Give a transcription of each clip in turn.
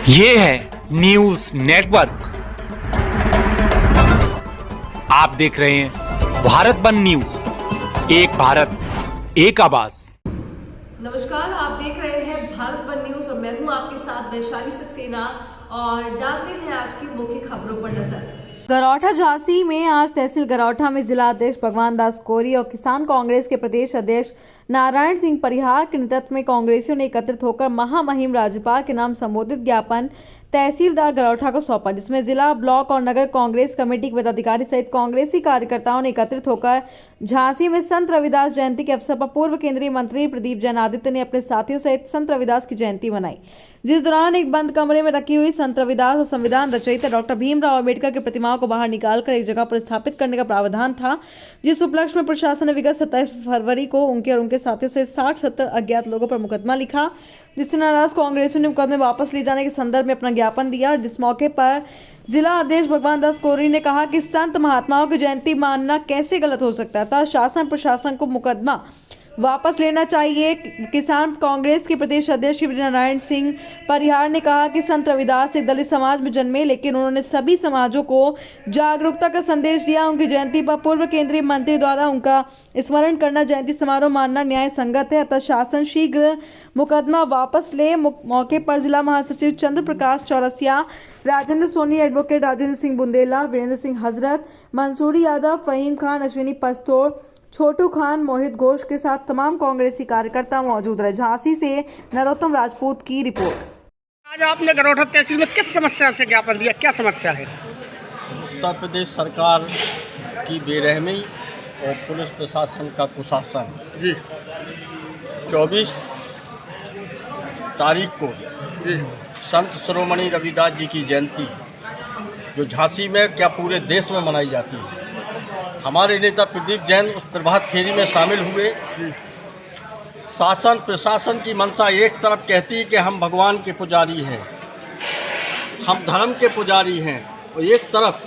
ये है news network. आप देख रहे हैं भारत वन न्यूज, एक भारत एक आवाज। नमस्कार, आप देख रहे हैं भारत वन न्यूज और मैं हूं आपके साथ वैशाली सक्सेना और डालते हैं आज की मुख्य खबरों पर नजर। गरौठा झांसी में आज तहसील गरौठा में जिला अध्यक्ष भगवान दास कोरी और किसान कांग्रेस के प्रदेश अध्यक्ष नारायण सिंह परिहार के नेतृत्व में कांग्रेसियों ने एकत्रित होकर महामहिम राज्यपाल के नाम संबोधित ज्ञापन तहसीलदार गरौठा को सौंपा, जिसमें जिला, ब्लॉक और नगर कांग्रेस कमेटी के पदाधिकारी सहित कांग्रेसी कार्यकर्ताओं ने एकत्रित होकर झांसी में संत रविदास जयंती के अवसर पर पूर्व केंद्रीय मंत्री प्रदीप जैन आदित्य ने अपने साथियों सहित संत रविदास की जयंती मनाई, जिस दौरान एक बंद कमरे में रखी हुई संत रविदास और संविधान रचयिता डॉक्टर भीमराव अम्बेडकर की प्रतिमाओं को बाहर निकालकर एक जगह पर स्थापित करने का प्रावधान था, जिस उपलक्ष्य में प्रशासन ने विगत 27 फरवरी को उनके और उनके साथियों से 60-70 अज्ञात लोगों पर मुकदमा लिखा, जिससे नाराज कांग्रेसियों ने मुकदमे वापस ले जाने के संदर्भ में अपना ज्ञापन दिया। जिस मौके पर जिला अध्यक्ष भगवान दास कोरी ने कहा कि संत महात्माओं की जयंती मानना कैसे गलत हो सकता था, शासन प्रशासन को मुकदमा वापस लेना चाहिए। किसान कांग्रेस के प्रदेश अध्यक्ष श्री नारायण सिंह परिहार ने कहा कि संत रविदास एक दलित समाज में जन्मे, लेकिन उन्होंने सभी समाजों को जागरूकता का संदेश दिया। उनकी जयंती पर पूर्व केंद्रीय मंत्री द्वारा उनका स्मरण करना जयंती समारोह मानना न्याय संगत है, अतः शासन शीघ्र मुकदमा वापस ले। मौके पर जिला महासचिव चंद्र प्रकाश चौरसिया, राजेंद्र सोनी, एडवोकेट राजेंद्र सिंह बुंदेला, वीरेंद्र सिंह हजरत, मंसूरी यादव, फहीम खान, अश्विनी पस्तौर, छोटू खान, मोहित घोष के साथ तमाम कांग्रेसी कार्यकर्ता मौजूद रहे। झांसी से नरोत्तम राजपूत की रिपोर्ट। आज आपने गरौठा तहसील में किस समस्या से ज्ञापन दिया, क्या समस्या है? उत्तर प्रदेश सरकार की बेरहमी और पुलिस प्रशासन का कुशासन जी 24 तारीख को संत शिरोमणि रविदास जी की जयंती जो झांसी में क्या पूरे देश में मनाई जाती है, हमारे नेता प्रदीप जैन उस प्रभात फेरी में शामिल हुए। शासन प्रशासन की मंशा एक तरफ कहती है कि हम भगवान के पुजारी हैं, हम धर्म के पुजारी हैं, और एक तरफ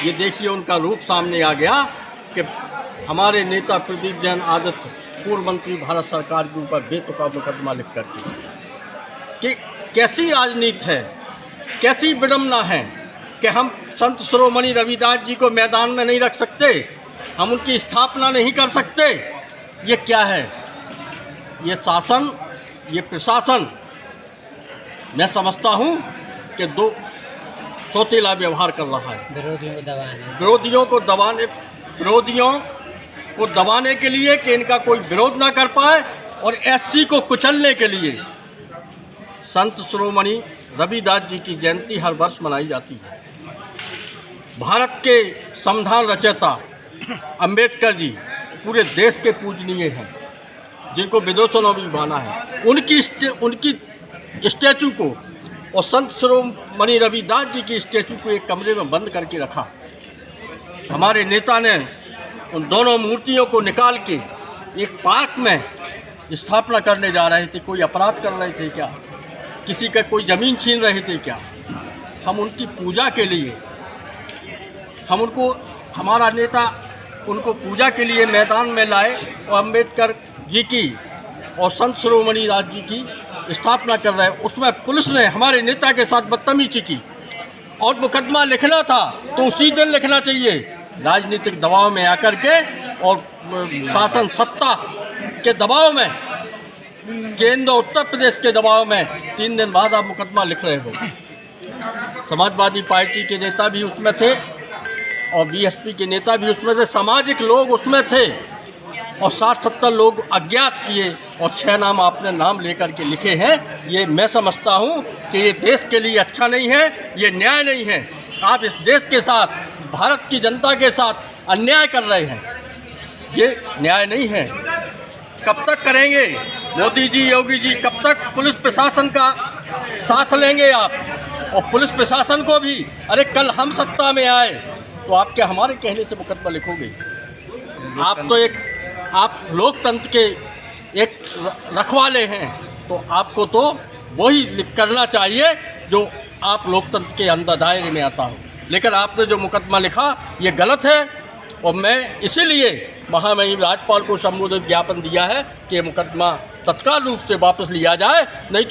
ये देखिए उनका रूप सामने आ गया कि हमारे नेता प्रदीप जैन आदित्य पूर्व मंत्री भारत सरकार के ऊपर बेतुका मुकदमा लिख करके कि कैसी राजनीति है, कैसी विडम्बना है कि हम संत शिरोमणि रविदास जी को मैदान में नहीं रख सकते, हम उनकी स्थापना नहीं कर सकते। ये क्या है? ये शासन, ये प्रशासन, मैं समझता हूँ कि दो सौतेला व्यवहार कर रहा है। विरोधियों को दबाने के लिए कि इनका कोई विरोध ना कर पाए, और एससी को कुचलने के लिए संत शिरोमणि रविदास जी की जयंती हर वर्ष मनाई जाती है। भारत के संविधान रचयिता अंबेडकर जी पूरे देश के पूजनीय हैं, जिनको विदेशों ने भी माना है। उनकी स्टैचू को और संत शिरोमणि रविदास जी की स्टैचू को एक कमरे में बंद करके रखा। हमारे नेता ने उन दोनों मूर्तियों को निकाल के एक पार्क में स्थापना करने जा रहे थे। कोई अपराध कर रहे थे क्या? किसी का कोई ज़मीन छीन रहे थे क्या? हम उनकी पूजा के लिए, हम उनको, हमारा नेता उनको पूजा के लिए मैदान में लाए और अंबेडकर जी की और संत शिरोमणि दास जी की स्थापना कर रहे हैं। उसमें पुलिस ने हमारे नेता के साथ बदतमीजी की, और मुकदमा लिखना था तो उसी दिन लिखना चाहिए। राजनीतिक दबाव में आकर के और शासन सत्ता के दबाव में, केंद्र उत्तर प्रदेश के दबाव में 3 दिन बाद आप मुकदमा लिख रहे हो। समाजवादी पार्टी के नेता भी उसमें थे और बीएसपी के नेता भी उसमें थे, सामाजिक लोग उसमें थे, और 60-70 लोग अज्ञात किए और 6 नाम आपने नाम लेकर के लिखे हैं। ये मैं समझता हूँ कि ये देश के लिए अच्छा नहीं है, ये न्याय नहीं है। आप इस देश के साथ, भारत की जनता के साथ अन्याय कर रहे हैं, ये न्याय नहीं है। कब तक करेंगे मोदी जी, योगी जी? कब तक पुलिस प्रशासन का साथ लेंगे आप? और पुलिस प्रशासन को भी, अरे कल हम सत्ता में आए तो आप क्या हमारे कहने से मुकदमा लिखोगे? आप लोकतंत्र के एक रखवाले हैं, तो आपको तो वही करना चाहिए जो आप लोकतंत्र के अंदर दायरे में आता हो। लेकिन आपने जो मुकदमा लिखा ये गलत है, और मैं इसीलिए महामहिम राज्यपाल को संबोधित ज्ञापन दिया है कि मुकदमा तत्काल रूप से वापस लिया जाए, नहीं तो